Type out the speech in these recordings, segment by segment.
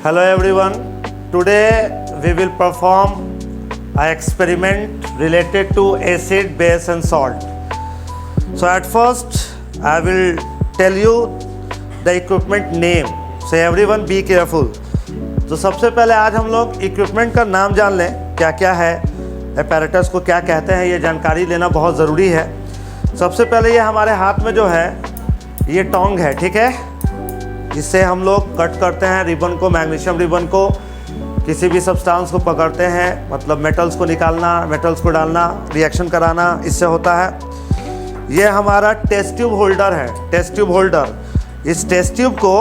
Hello everyone. Today we will perform an experiment related to acid, base and salt. So at first I will tell you the equipment name. So everyone be careful. तो सबसे पहले आज हम लोग equipment का नाम जान लें, क्या क्या है, apparatus को क्या कहते हैं, ये जानकारी लेना बहुत ज़रूरी है। सबसे पहले ये हमारे हाथ में जो है ये टोंग है, ठीक है। इससे हम लोग कट करते हैं रिबन को, मैग्नीशियम रिबन को, किसी भी सब्सटेंस को पकड़ते हैं, मतलब मेटल्स को निकालना, मेटल्स को डालना, रिएक्शन कराना, इससे होता है। ये हमारा टेस्ट ट्यूब होल्डर है, टेस्ट ट्यूब होल्डर। इस टेस्ट ट्यूब को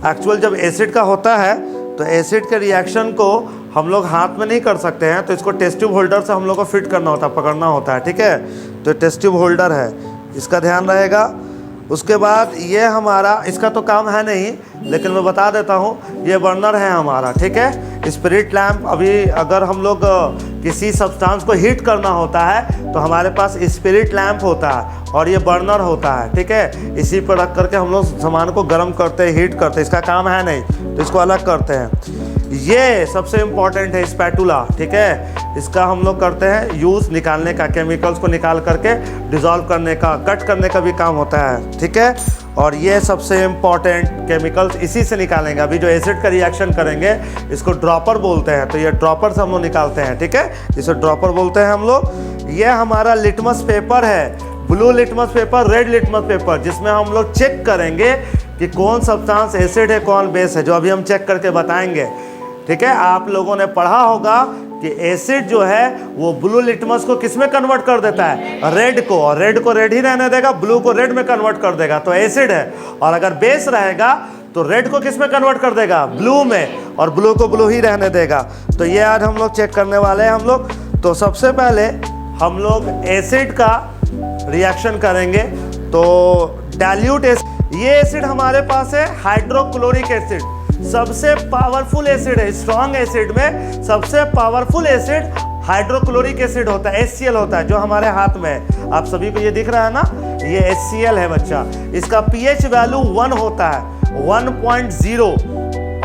एक्चुअल जब एसिड का होता है तो एसिड के रिएक्शन को हम लोग हाथ में नहीं कर सकते हैं, तो इसको टेस्ट ट्यूब होल्डर से हम लोग को फिट करना होता है, पकड़ना होता है, ठीक है। तो टेस्ट ट्यूब होल्डर है, इसका ध्यान रहेगा। उसके बाद ये हमारा, इसका तो काम है नहीं लेकिन मैं बता देता हूँ, ये बर्नर है हमारा, ठीक है। स्पिरिट लैम्प, अभी अगर हम लोग किसी सब्सटेंस को हीट करना होता है तो हमारे पास स्पिरिट लैम्प होता है और ये बर्नर होता है, ठीक है। इसी पर रख करके हम लोग सामान को गर्म करते हैं, हीट करते हैं। इसका काम है नहीं तो इसको अलग करते हैं। ये सबसे इम्पॉर्टेंट है स्पैटुला, ठीक है। इसका हम लोग करते हैं यूज़ निकालने का, केमिकल्स को निकाल करके डिज़ोल्व करने का, कट करने का भी काम होता है, ठीक है। और ये सबसे इम्पॉर्टेंट केमिकल्स इसी से निकालेंगे। अभी जो एसिड का रिएक्शन करेंगे इसको ड्रॉपर बोलते हैं, तो ये ड्रॉपर से हम लोग निकालते हैं, ठीक है। इसे ड्रॉपर बोलते हैं हम लोग। ये हमारा लिटमस पेपर है, blue litmus paper, red litmus paper, जिसमें हम लोग चेक करेंगे कि कौन सब्सटेंस एसिड है, कौन बेस है, जो अभी हम चेक करके बताएंगे, ठीक है। आप लोगों ने पढ़ा होगा कि एसिड जो है वो ब्लू लिटमस को किस में कन्वर्ट कर देता है, रेड को, और रेड को रेड ही रहने देगा, ब्लू को रेड में कन्वर्ट कर देगा, तो एसिड है। और अगर बेस रहेगा तो रेड को किस में कन्वर्ट कर देगा, ब्लू में, और ब्लू को ब्लू ही रहने देगा। तो ये आज हम लोग चेक करने वाले हैं हम लोग। तो सबसे पहले हम लोग एसिड का रिएक्शन करेंगे। तो डाइल्यूट एसिड, ये एसिड हमारे पास है हाइड्रोक्लोरिक एसिड, सबसे पावरफुल एसिड है। स्ट्रॉन्ग एसिड में सबसे पावरफुल एसिड हाइड्रोक्लोरिक एसिड होता है, HCl होता है, जो हमारे हाथ में है। आप सभी को ये दिख रहा है ना, ये HCl है बच्चा। इसका pH वैल्यू 1 होता है, 1.0,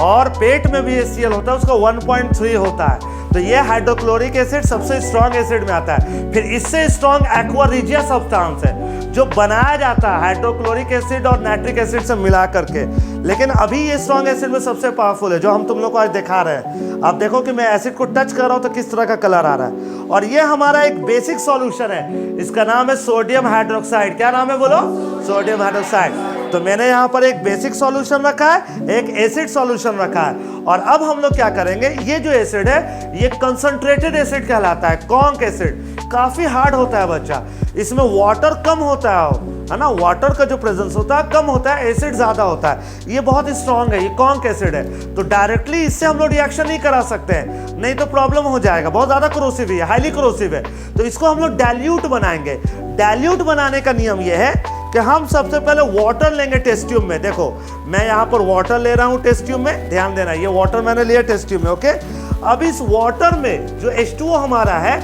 और पेट में भी HCl होता है, उसका 1.3 होता है। तो ये हाइड्रोक्लोरिक एसिड सबसे स्ट्रॉन्ग एसिड में आता है। फिर इससे स्ट्रॉन्ग एक्वा रिजिया सब्सटेंस है जो बनाया जाता है हाइड्रोक्लोरिक एसिड और नाइट्रिक एसिड से मिला करके। लेकिन अभी ये स्ट्रॉन्ग एसिड में सबसे पावरफुल है, जो हम तुम लोग को आज दिखा रहे हैं। आप देखो कि मैं एसिड को टच कर रहा हूं तो किस तरह का कलर आ रहा है। और ये हमारा एक बेसिक सॉल्यूशन है, इसका नाम है सोडियम हाइड्रोक्साइड। क्या नाम है बोलो? Sodium hydroxide. तो मैंने यहाँ पर एक बेसिक सॉल्यूशन रखा है, एक एसिड सॉल्यूशन रखा है। और अब हम लोग क्या करेंगे, ये जो एसिड है ये कंसंट्रेटेड एसिड कहलाता है, कॉन्क एसिड। काफी हार्ड होता है बच्चा, इसमें वाटर कम होता है ना, वाटर का जो प्रेजेंस होता है कम होता है, एसिड ज्यादा होता है। ये बहुत स्ट्रॉन्ग है, ये कॉन्क एसिड है। तो डायरेक्टली इससे हम लोग रिएक्शन नहीं करा सकते हैं, नहीं तो प्रॉब्लम हो जाएगा, बहुत ज्यादा क्रोसिव है, हाईली क्रोसिव है। तो इसको हम लोग डाइल्यूट बनाएंगे। डाइल्यूट बनाने का नियम यह है कि हम सबसे पहले वाटर लेंगे टेस्ट ट्यूब में। देखो मैं यहाँ पर वाटर ले रहा हूँ टेस्ट ट्यूब में, ध्यान देना, ये वाटर मैंने लिया टेस्ट ट्यूब में, ओके। अब इस वाटर में जो H2O हमारा है,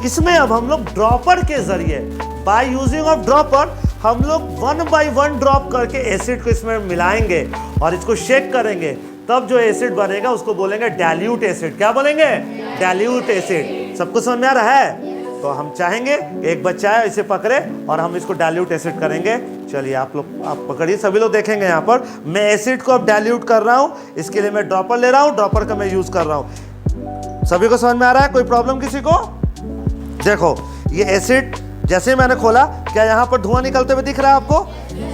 इसमें अब हम लोग ड्रॉपर के जरिए, बाय यूजिंग ऑफ ड्रॉपर, हम लोग 1 बाय 1 ड्रॉप करके एसिड को इसमें मिलाएंगे और इसको शेक करेंगे। तब जो एसिड बनेगा उसको बोलेंगे डाइल्यूट एसिड। क्या बोलेंगे? Dilute acid. सबको समझ में आ रहा है? तो हम चाहेंगे एक बच्चा है, इसे पकड़े और हम इसको डाइल्यूट एसिड करेंगे। चलिए आप लोग, आप पकड़िए, सभी लोग देखेंगे। यहाँ पर मैं एसिड को अब डाइल्यूट कर रहा हूँ, इसके लिए मैं ड्रॉपर ले रहा हूँ, ड्रॉपर का मैं यूज कर रहा हूँ। सभी को समझ में आ रहा है? कोई प्रॉब्लम किसी को? देखो ये एसिड जैसे ही मैंने खोला, क्या यहाँ पर धुआं निकलते हुए दिख रहा है आपको?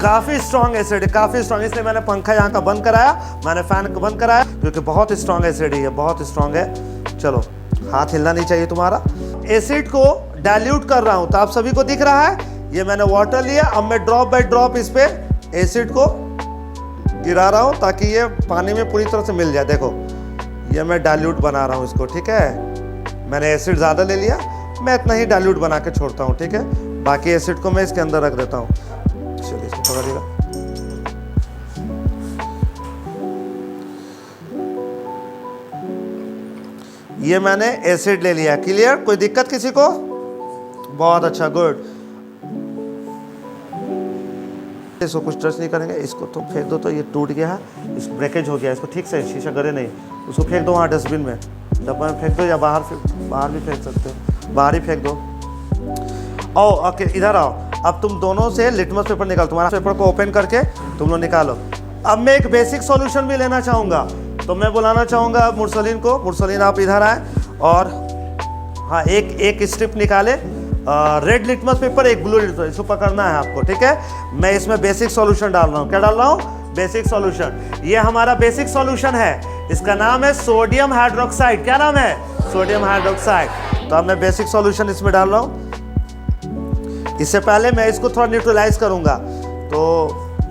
काफी स्ट्रॉन्ग एसिड है, काफी स्ट्रॉन्ग। इसलिए मैंने पंखा यहाँ का बंद कराया, मैंने फैन को बंद कराया, क्योंकि बहुत स्ट्रॉन्ग एसिड है, बहुत स्ट्रॉन्ग है। चलो हाथ हिलना नहीं चाहिए तुम्हारा। एसिड को डाइल्यूट कर रहा हूं, तो आप सभी को दिख रहा है, ये मैंने वाटर लिया। अब मैं ड्रॉप बाय ड्रॉप इस पे एसिड को गिरा रहा हूं ताकि ये पानी में पूरी तरह से मिल जाए। देखो ये मैं डाइल्यूट बना रहा हूं इसको, ठीक है। मैंने एसिड ज़्यादा ले लिया, मैं इतना ही डाइल्यूट बना के छोड़ता हूं, ठीक है। बाकी एसिड को मैं इसके अंदर रख देता हूं। चलिए इसको पकड़िएगा। ये मैंने एसिड ले लिया, क्लियर? कोई दिक्कत किसी को? बहुत अच्छा, गुड। इसको कुछ टच नहीं करेंगे, इसको तो फेंक दो, तो ये टूट गया है, इस ब्रेकेज हो गया, इसको ठीक से शीशा गिरे नहीं, उसको फेंक दो वहाँ डस्टबिन में, डब्बा में फेंक दो या बाहर भी फेंक सकते हो, बाहर ही फेंक दो। आओ ओके, इधर आओ। अब तुम दोनों से लिटमस पेपर निकालो, तुम्हारा पेपर को ओपन करके तुम लोग निकालो। अब मैं एक बेसिक सॉल्यूशन भी लेना चाहूँगा, तो मैं बुलाना चाहूँगा मुरसलीन को। मुरसलीन आप इधर आए और हाँ एक स्ट्रिप निकाले, रेड लिटमस पेपर, एक ब्लू लिटमस, इसको पकड़ना है आपको, ठीक है। मैं इसमें बेसिक सॉल्यूशन डाल रहा हूँ। क्या डाल रहा हूँ? Basic solution. ये हमारा बेसिक सॉल्यूशन है, इसका नाम है सोडियम हाइड्रोक्साइड। क्या नाम है? Sodium hydroxide. तो अब मैं बेसिक सॉल्यूशन इसमें डाल रहा हूँ। इससे पहले मैं इसको थोड़ा न्यूट्रलाइज करूँगा, तो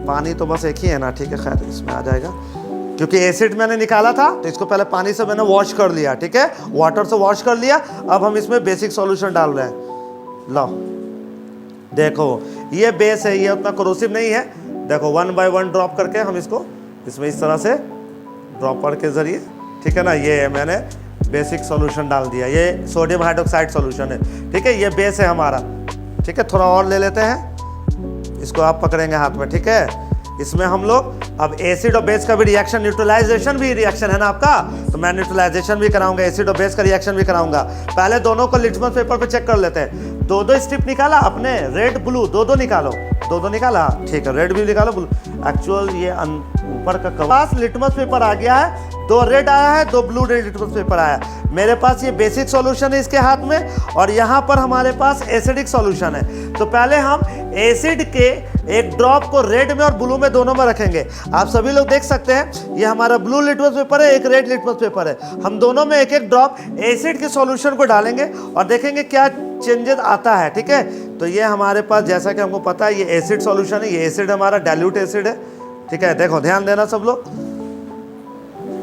पानी तो बस एक ही है ना, ठीक है, खैर इसमें आ जाएगा, क्योंकि एसिड मैंने निकाला था, तो इसको पहले पानी से मैंने वॉश कर लिया, ठीक है, वाटर से वॉश कर लिया। अब हम इसमें बेसिक सॉल्यूशन डाल रहे हैं। लो देखो, ये बेस है, ये उतना कोरोसिव नहीं है। देखो 1 बाय 1 ड्रॉप करके हम इसको इसमें इस तरह से ड्रॉपर के ज़रिए, ठीक है ना, ये मैंने बेसिक सॉल्यूशन डाल दिया। ये सोडियम हाइड्रोक्साइड सॉल्यूशन है, ठीक है, ये बेस है हमारा, ठीक है। थोड़ा और ले लेते हैं, इसको आप पकड़ेंगे हाथ में, ठीक है। इसमें हम लोग अब एसिड और बेस का भी रिएक्शन, न्यूट्रलाइजेशन भी रिएक्शन है ना आपका, तो मैं न्यूट्रलाइजेशन भी कराऊंगा, एसिड और बेस का रिएक्शन भी कराऊंगा। पहले दोनों को लिटमस पेपर पे चेक कर लेते हैं। दो स्ट्रिप निकाला आपने, रेड ब्लू, दो निकालो, दो निकाला, ठीक है, रेड भी निकालो, ब्लू। एक्चुअल ये ऊपर का कवर लिटमस पेपर आ गया है, 2 रेड आया है, 2 ब्लू रेड लिटमस पेपर आया है। मेरे पास ये बेसिक सॉल्यूशन है इसके हाथ में, और यहाँ पर हमारे पास एसिडिक सॉल्यूशन है। तो पहले हम एसिड के एक ड्रॉप को रेड में और ब्लू में, दोनों में रखेंगे। आप सभी लोग देख सकते हैं, ये हमारा ब्लू लिटमस पेपर है, एक रेड लिटमस पेपर है। हम दोनों में एक ड्रॉप एसिड के सॉल्यूशन को डालेंगे और देखेंगे क्या चेंजेस आता है, ठीक है। तो ये हमारे पास, जैसा कि हमको पता है, ये एसिड सॉल्यूशन है, ये एसिड हमारा डाइल्यूट एसिड है, ठीक है। देखो ध्यान देना सब लोग,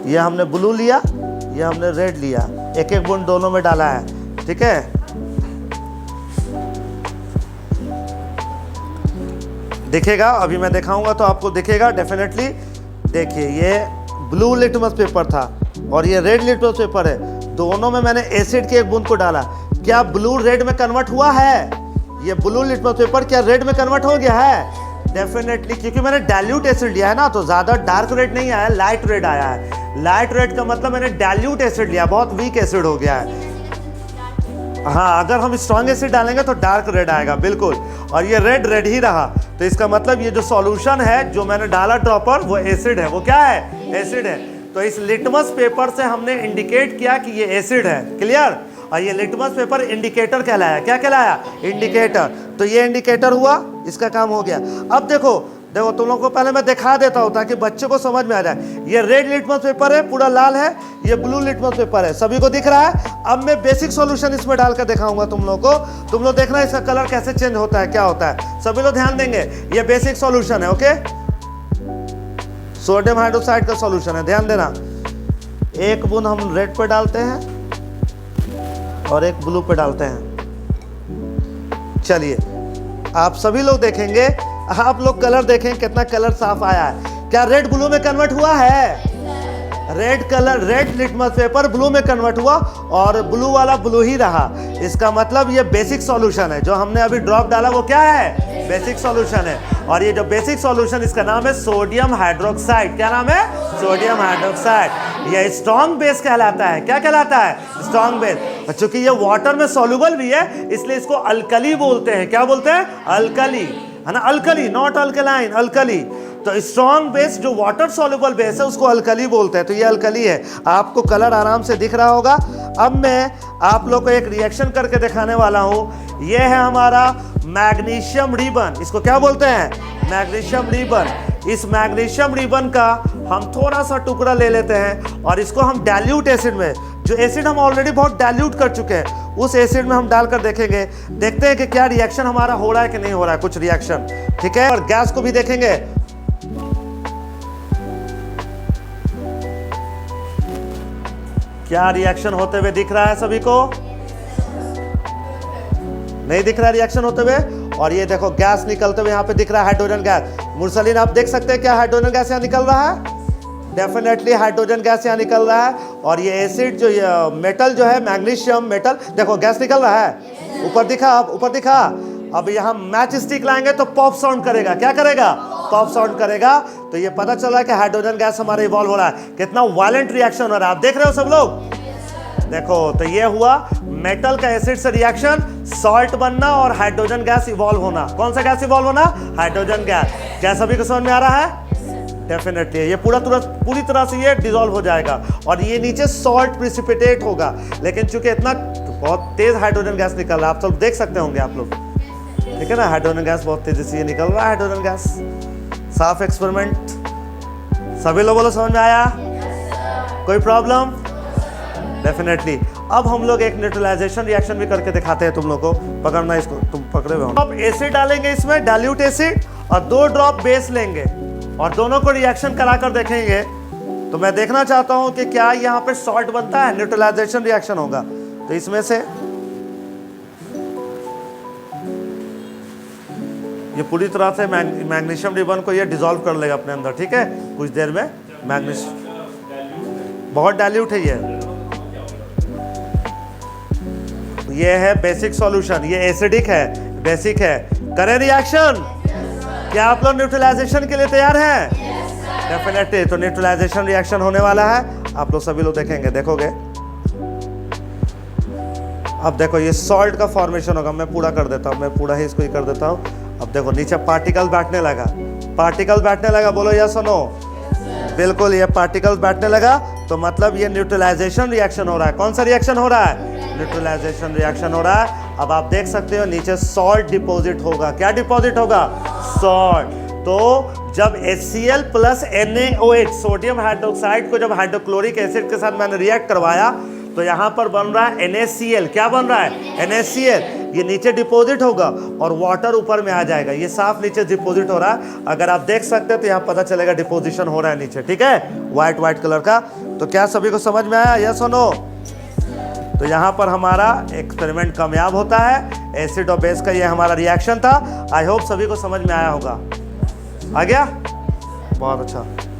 ये हमने ब्लू लिया, ये हमने रेड लिया, एक बूंद दोनों में डाला है, ठीक है। दिखेगा, अभी मैं दिखाऊंगा तो आपको दिखेगा डेफिनेटली। देखिए, ये ब्लू लिटमस पेपर था और ये रेड लिटमस पेपर है, दोनों में मैंने एसिड के एक बूंद को डाला। क्या ब्लू रेड में कन्वर्ट हुआ है? ये ब्लू लिटमस पेपर क्या रेड में कन्वर्ट हो गया है? डेफिनेटली, क्योंकि मैंने डाइल्यूट एसिड लिया है ना, तो ज़्यादा डार्क रेड नहीं आया, लाइट रेड आया है। लाइट रेड का मतलब मैंने डाइल्यूट एसिड लिया, बहुत वीक एसिड हो गया है। हाँ, अगर हम स्ट्रॉन्ग एसिड डालेंगे तो डार्क रेड आएगा, बिल्कुल। और ये रेड ही रहा, तो इसका मतलब ये जो सॉल्यूशन है जो मैंने डाला ड्रॉपर, वो एसिड है। वो क्या है? एसिड है। तो इस लिटमस पेपर से हमने इंडिकेट किया कि ये एसिड है। क्लियर? और ये लिटमस पेपर इंडिकेटर कहलाया। क्या कहलाया? इंडिकेटर। तो ये इंडिकेटर हुआ, इसका काम हो गया। अब देखो तुम लोगों को पहले मैं दिखा देता हूँ ताकि बच्चे को समझ में आ जाए। ये रेड लिटमस पेपर है, पूरा लाल है, ये ब्लू लिटमस पेपर है, सभी को दिख रहा है। अब मैं बेसिक सॉल्यूशन इसमें डालकर दिखाऊंगा तुम लोगों को, तुम लोग देखना इसका कलर कैसे चेंज होता है, क्या होता है। सभी लोग ध्यान देंगे, ये बेसिक सॉल्यूशन है, ओके। सोडियम हाइड्रोक्साइड का सॉल्यूशन है, ध्यान देना। एक बूंद हम रेड पे डालते हैं और एक ब्लू पे डालते हैं। चलिए, आप सभी लोग देखेंगे, आप लोग कलर देखें कितना कलर साफ आया है। क्या रेड ब्लू में कन्वर्ट हुआ है? Red colour, red litmus paper blue में कन्वर्ट हुआ और ब्लू वाला ब्लू ही रहा। इसका मतलब ये बेसिक सॉल्यूशन है। जो हमने अभी ड्रॉप डाला वो क्या है? बेसिक सॉल्यूशन है। और ये जो बेसिक सॉल्यूशन, इसका नाम है सोडियम हाइड्रोक्साइड। क्या नाम है? Sodium hydroxide. ये स्ट्रॉन्ग बेस कहलाता है। क्या कहलाता है? Strong base. चूंकि ये वाटर में सॉल्युबल भी है, इसलिए इसको अल्कली बोलते हैं। क्या बोलते हैं? अल्कली, है ना, अल्कली, नॉट अल्कलाइन, अल्कली। तो स्ट्रॉन्ग बेस जो वाटर सॉल्युबल बेस है उसको अल्कली बोलते हैं। तो ये अल्कली है। आपको कलर आराम से दिख रहा होगा। अब मैं आप लोग को एक रिएक्शन करके दिखाने वाला हूं। ये है हमारा मैग्नीशियम रिबन। इसको क्या बोलते हैं? Magnesium ribbon. इस मैग्नीशियम रिबन का हम थोड़ा सा टुकड़ा ले लेते हैं और इसको हम डाइल्यूट एसिड में, जो एसिड हम ऑलरेडी बहुत डाइल्यूट कर चुके हैं, उस एसिड में हम डालकर देखेंगे, देखते हैं कि क्या रिएक्शन हमारा हो रहा है कि नहीं हो रहा है, कुछ रिएक्शन, ठीक है। और गैस को भी देखेंगे। क्या रिएक्शन होते हुए दिख रहा है सभी को? नहीं दिख रहा रिएक्शन होते हुए। और ये देखो गैस निकलते हुए यहाँ पे दिख रहा है, हाइड्रोजन गैस। मुरसलीन आप देख सकते हैं क्या हाइड्रोजन गैस यहाँ निकल रहा है? डेफिनेटली हाइड्रोजन गैस यहाँ निकल रहा है। और ये एसिड जो ये मेटल जो है, मैग्नीशियम मेटल, देखो गैस निकल रहा है। ऊपर दिखा, अब ऊपर दिखा। अब यहाँ मैच स्टिक लाएंगे तो पॉप साउंड करेगा। क्या करेगा? कॉफ साउंड करेगा तो ये पता चल रहा है कि हाइड्रोजन गैस हमारा इवॉल्व हो रहा है। कितना वायलेंट रिएक्शन हो रहा है, आप देख रहे हो सब लोग। देखो तो ये हुआ मेटल का एसिड से रिएक्शन, सॉल्ट बनना और हाइड्रोजन गैस इवॉल्व होना। कौन सा गैस इवॉल्व होना? Hydrogen gas. क्या सभी को समझ में आ रहा है? डेफिनेटली ये पूरी तरह से ये डिसॉल्व हो जाएगा और ये नीचे सॉल्ट प्रिसिपिटेट होगा। लेकिन चूंकि इतना बहुत तेज हाइड्रोजन गैस निकल रहा है, आप सब देख सकते होंगे आप लोग, ठीक है ना, हाइड्रोजन गैस बहुत तेजी से ये निकल रहा है। हाइड्रोजन गैस साफ एक्सपेरिमेंट, सभी लोगों को समझ में आया? कोई प्रॉब्लम? डेफिनेटली। अब हम लोग एक न्यूट्रलाइजेशन रिएक्शन भी करके दिखाते हैं तुम लोग को। पकड़ना इसको, तुम पकड़े हुए हो। अब एसिड डालेंगे इसमें, डाइल्यूट एसिड, और 2 ड्रॉप बेस लेंगे और दोनों को रिएक्शन कराकर देखेंगे। तो मैं देखना चाहता हूं कि क्या यहाँ पे सॉल्ट बनता है, न्यूट्रलाइजेशन रिएक्शन होगा। तो इसमें से ये पूरी तरह से मैग्नीशियम रिबन को ये डिसॉल्व कर लेगा अपने अंदर, ठीक है, कुछ देर में। मैग्नीशियम बहुत डाइल्यूट है ये है बेसिक सॉल्यूशन, ये एसिडिक है, बेसिक है। करें रिएक्शन? क्या आप लोग न्यूट्रलाइजेशन के लिए तैयार हैं? डेफिनेटली। तो न्यूट्रलाइजेशन रिएक्शन होने वाला है, आप लोग सभी लोग देखेंगे, देखोगे। अब देखो ये सॉल्ट का फॉर्मेशन होगा। मैं पूरा कर देता हूँ, मैं पूरा ही इसको ही कर देता हूँ। अब देखो नीचे पार्टिकल बैठने लगा, पार्टिकल बैठने लगा, बोलो यस और नो? बिल्कुल, ये पार्टिकल बैठने लगा तो मतलब ये न्यूट्रलाइजेशन रिएक्शन हो रहा है। कौन सा रिएक्शन हो रहा है? न्यूट्रलाइजेशन रिएक्शन हो रहा है। अब आप देख सकते हो नीचे सॉल्ट डिपॉजिट होगा। क्या डिपॉजिट होगा? सॉल्ट। तो जब HCl plus NaOH, sodium hydroxide को जब हाइड्रोक्लोरिक एसिड के साथ मैंने रिएक्ट करवाया तो यहाँ पर बन रहा है NaCl। क्या बन रहा है? NaCl। ये नीचे डिपॉजिट होगा और वाटर ऊपर में आ जाएगा। ये साफ नीचे डिपॉजिट हो रहा है। अगर आप देख सकते हैं तो यहाँ पता चलेगा डिपोजिशन हो रहा है नीचे, ठीक है, व्हाइट कलर का। तो क्या सभी को समझ में आया, यस और नो? तो यहाँ पर हमारा एक्सपेरिमेंट कामयाब होता है। एसिड और बेस का ये हमारा रिएक्शन था। आई होप सभी को समझ में आया होगा। आ गया? बहुत अच्छा।